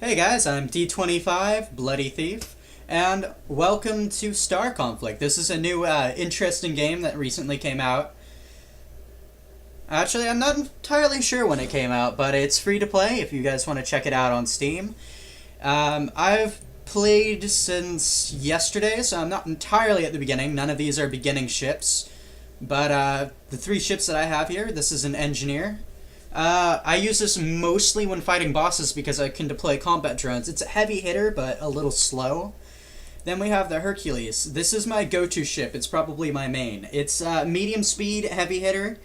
Hey guys, I'm D25, Bloody Thief, and welcome to Star Conflict. This is a new, interesting game that recently came out. Actually, I'm not entirely sure when it came out, but it's free to play if you guys want to check it out on Steam. I've played since yesterday, so I'm not entirely at the beginning. None of these are beginning ships. But the three ships that I have here, this is an engineer. I use this mostly when fighting bosses because I can deploy combat drones. It's a heavy hitter, but a little slow. Then we have the Hercules. This is my go-to ship. It's probably my main. It's medium speed, heavy hitter.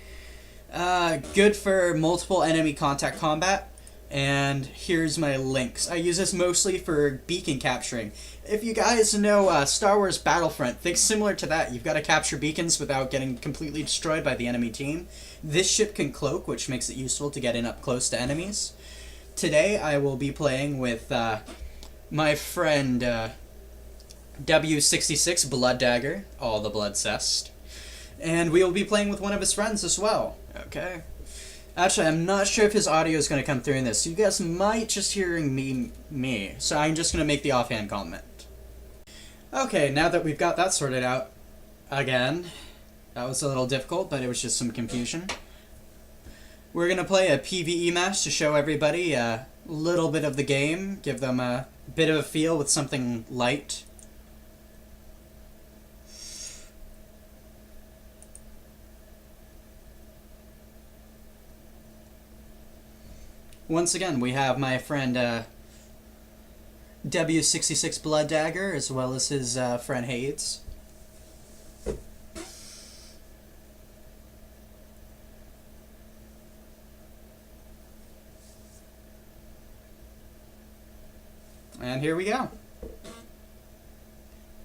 Good for multiple enemy contact combat. And here's my links. I use this mostly for beacon capturing. If you guys know Star Wars Battlefront, think similar to that. You've got to capture beacons without getting completely destroyed by the enemy team. This ship can cloak, which makes it useful to get in up close to enemies. Today I will be playing with my friend W66 blooddagger, all the blood cessed. And we will be playing with one of his friends as well. Okay. Actually, I'm not sure if his audio is going to come through in this, so you guys might just hearing me. So I'm just going to make the offhand comment. Okay, now that we've got that sorted out, again, that was a little difficult, but it was just some confusion. We're going to play a PvE match to show everybody a little bit of the game, give them a bit of a feel with something light. Once again, we have my friend W66 blooddagger, as well as his friend Hades. And here we go.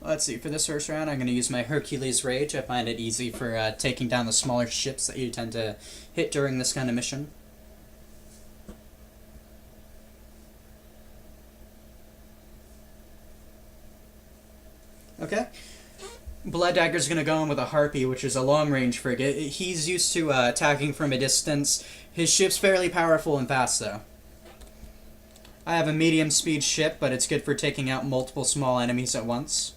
Let's see, for this first round I'm going to use my Hercules Rage. I find it easy for taking down the smaller ships that you tend to hit during this kind of mission. Okay. Blooddagger's going to go in with a Harpy, which is a long-range frigate. He's used to attacking from a distance. His ship's fairly powerful and fast, though. I have a medium-speed ship, but it's good for taking out multiple small enemies at once.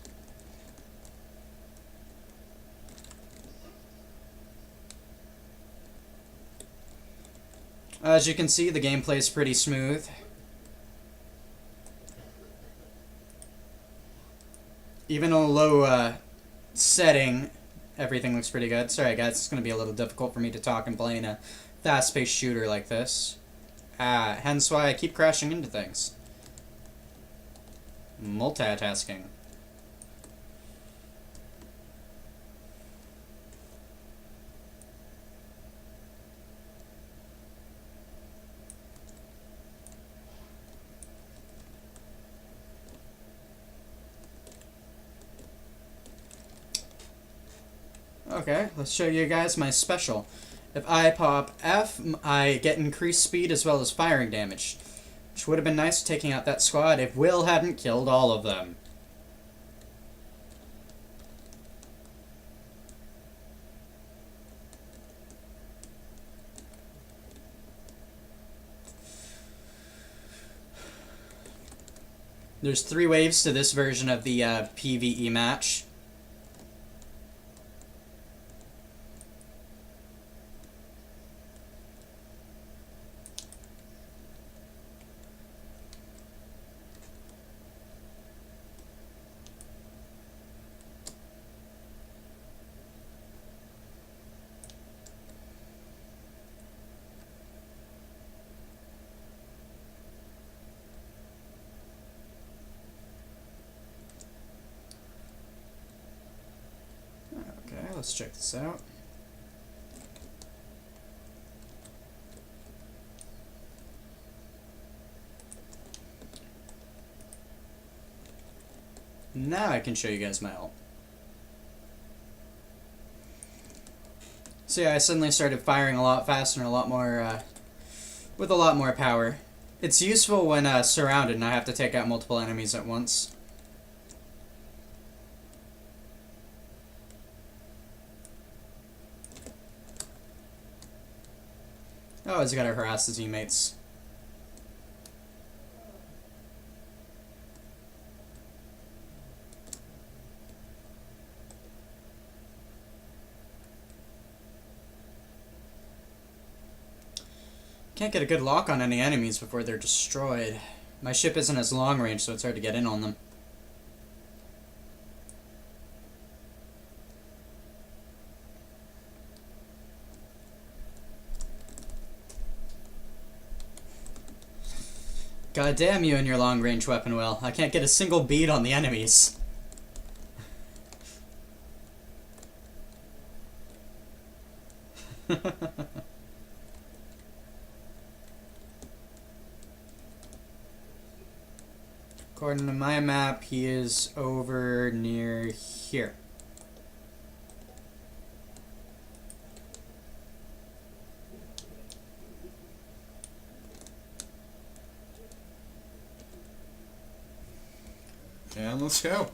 As you can see, the gameplay is pretty smooth. Even on a low setting, everything looks pretty good. Sorry guys, it's going to be a little difficult for me to talk and play in a fast-paced shooter like this. Hence why I keep crashing into things. Multitasking. Okay, let's show you guys my special. If I pop F, I get increased speed as well as firing damage, which would have been nice taking out that squad if Will hadn't killed all of them. There's 3 waves to this version of the PvE match. Let's check this out. Now I can show you guys my ult. So yeah, I suddenly started firing a lot faster and a lot more, with a lot more power. It's useful when surrounded and I have to take out multiple enemies at once. Oh, he's got to harass the teammates. Can't get a good lock on any enemies before they're destroyed. My ship isn't as long range, so it's hard to get in on them. God damn you and your long-range weapon, Will. I can't get a single bead on the enemies. According to my map, he is over near here. And let's go.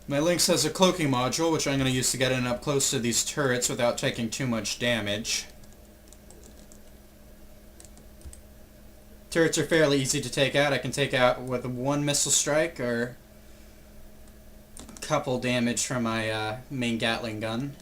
My Lynx has a cloaking module, which I'm going to use to get in up close to these turrets without taking too much damage. Turrets are fairly easy to take out. I can take out with one missile strike or a couple damage from my main Gatling gun.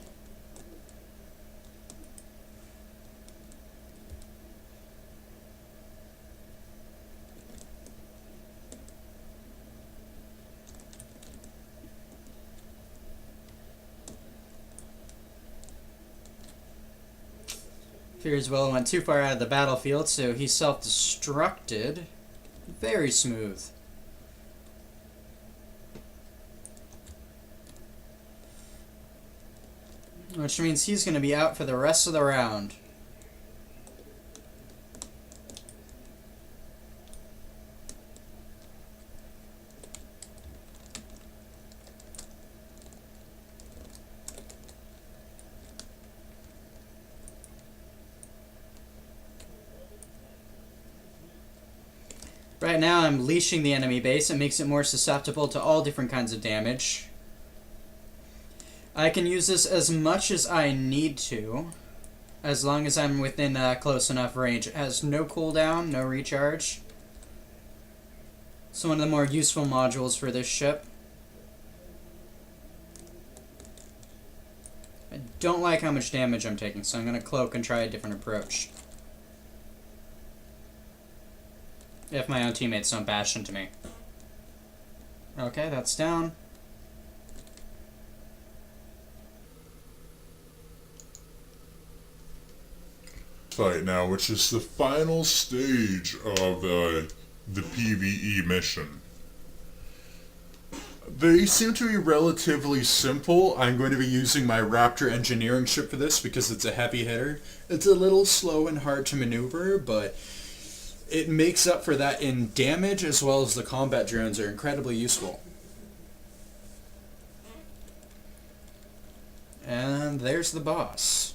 Fears Will went too far out of the battlefield, so he self-destructed. Very smooth. Which means he's going to be out for the rest of the round. Right now I'm leashing the enemy base. It makes it more susceptible to all different kinds of damage. I can use this as much as I need to, as long as I'm within close enough range. It has no cooldown, no recharge. It's one of the more useful modules for this ship. I don't like how much damage I'm taking, so I'm going to cloak and try a different approach. If my own teammates don't bash into me. Okay, that's down. Fight now, which is the final stage of the PvE mission. They seem to be relatively simple. I'm going to be using my Raptor engineering ship for this because it's a heavy hitter. It's a little slow and hard to maneuver, but it makes up for that in damage, as well as the combat drones are incredibly useful. And there's the boss.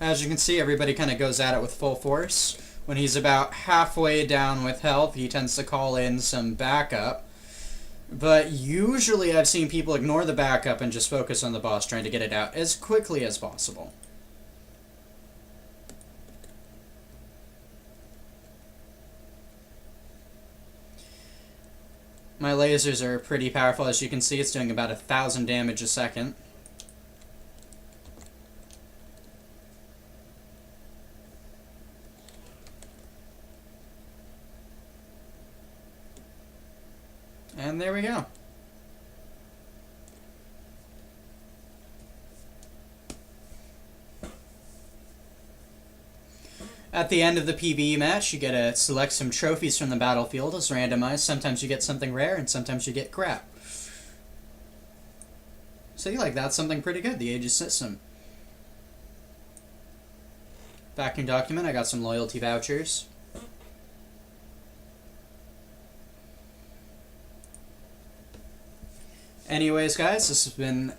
As you can see, everybody kind of goes at it with full force. When he's about halfway down with health, he tends to call in some backup. But usually I've seen people ignore the backup and just focus on the boss, trying to get it out as quickly as possible. My lasers are pretty powerful. As you can see, it's doing about 1,000 damage a second. And there we go. At the end of the PvE match, you get to select some trophies from the battlefield as randomized. Sometimes you get something rare, and sometimes you get crap. So you like that's something pretty good, the Aegis system. Backing document, I got some loyalty vouchers. Anyways, guys, this has been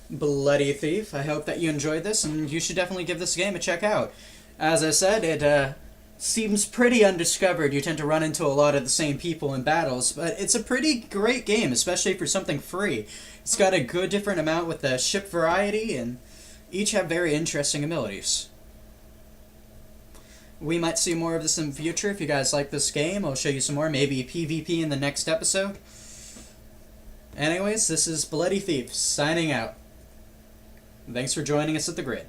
Bloody Thief. I hope that you enjoyed this, and you should definitely give this game a check out. As I said, it seems pretty undiscovered. You tend to run into a lot of the same people in battles, but it's a pretty great game, especially for something free. It's got a good different amount with the ship variety, and each have very interesting abilities. We might see more of this in the future. If you guys like this game, I'll show you some more, maybe PvP in the next episode. Anyways, this is Bloody Thief, signing out. Thanks for joining us at the grid.